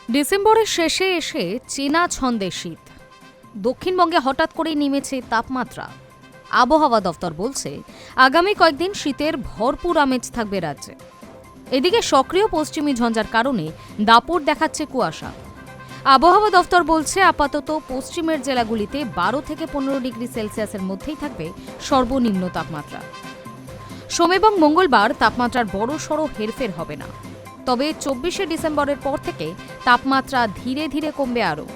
ডিসেম্বরের শেষে এসে চেনা ছন্দে শীত। দক্ষিণবঙ্গে হঠাৎ করেই নেমেছে তাপমাত্রা। আবহাওয়া দফতর বলছে, আগামী কয়েকদিন শীতের ভরপুর আমেজ থাকবে রাজ্যে। এদিকে সক্রিয় পশ্চিমী ঝঞ্ঝার কারণে দাপট দেখাচ্ছে কুয়াশা। আবহাওয়া দফতর বলছে, আপাতত পশ্চিমের জেলাগুলিতে 12 থেকে 15 ডিগ্রি সেলসিয়াসের মধ্যেই থাকবে সর্বনিম্ন তাপমাত্রা। সোম এবং মঙ্গলবার তাপমাত্রার বড়সড় হেরফের হবে না, তবে 24শে ডিসেম্বরের পর থেকে তাপমাত্রা ধীরে ধীরে কমবে আরও।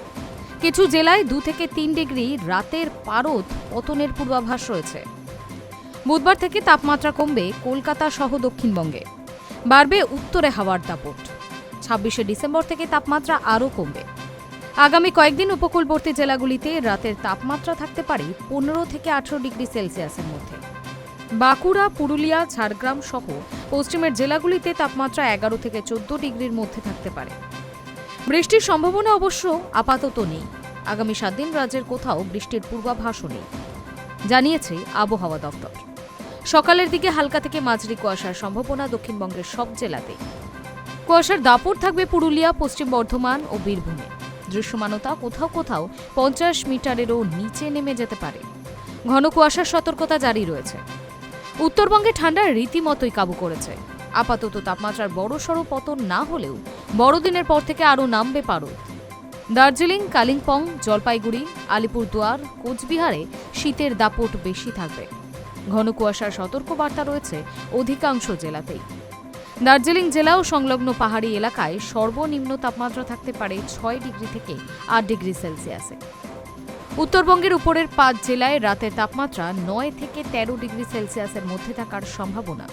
কিছু জেলায় 2 থেকে 3 ডিগ্রি রাতের পারদ পতনের পূর্বাভাস রয়েছে। বুধবার থেকে তাপমাত্রা কমবে কলকাতা সহ দক্ষিণবঙ্গে, বাড়বে উত্তরে হাওয়ার দাপট। 26শে ডিসেম্বর থেকে তাপমাত্রা আরও কমবে। আগামী কয়েকদিন উপকূলবর্তী জেলাগুলিতে রাতের তাপমাত্রা থাকতে পারে 15 থেকে 18 ডিগ্রি সেলসিয়াসের মধ্যে। বাঁকুড়া, পুরুলিয়া, ঝাড়গ্রাম সহ পশ্চিমের জেলাগুলিতে তাপমাত্রা 11 থেকে 14 ডিগ্রির মধ্যে থাকতে পারে। বৃষ্টির সম্ভাবনা অবশ্য আপাতত নেই। আগামী 7 দিন রাজ্যের কোথাও বৃষ্টির পূর্বাভাসও নেই, জানিয়েছে আবহাওয়া দফতর। সকালের দিকে হালকা থেকে মাঝারি কুয়াশার সম্ভাবনা দক্ষিণবঙ্গের সব জেলাতে। কুয়াশার দাপট থাকবে পুরুলিয়া, পশ্চিম বর্ধমান ও বীরভূমে। দৃশ্যমানতা কোথাও কোথাও 50 মিটারেরও নিচে নেমে যেতে পারে। ঘন কুয়াশার সতর্কতা জারি রয়েছে। উত্তরবঙ্গে ঠান্ডা রীতিমতোই কাবু করেছে। আপাতত তাপমাত্রার বড়সড় পতন না হলেও বড়দিনের পর থেকে আরও নামবে পারদ। দার্জিলিং, কালিম্পং, জলপাইগুড়ি, আলিপুরদুয়ার, কোচবিহারে শীতের দাপট বেশি থাকবে। ঘন কুয়াশার সতর্কবার্তা রয়েছে অধিকাংশ জেলাতেই। দার্জিলিং জেলা ও সংলগ্ন পাহাড়ি এলাকায় সর্বনিম্ন তাপমাত্রা থাকতে পারে 6 ডিগ্রি থেকে 8 ডিগ্রি সেলসিয়াসে। উত্তরবঙ্গের উপরের 5 জেলায় রাতের তাপমাত্রা 9 থেকে 13 ডিগ্রি সেলসিয়াসের মধ্যে থাকার সম্ভাবনা।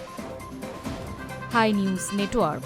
Hi news network.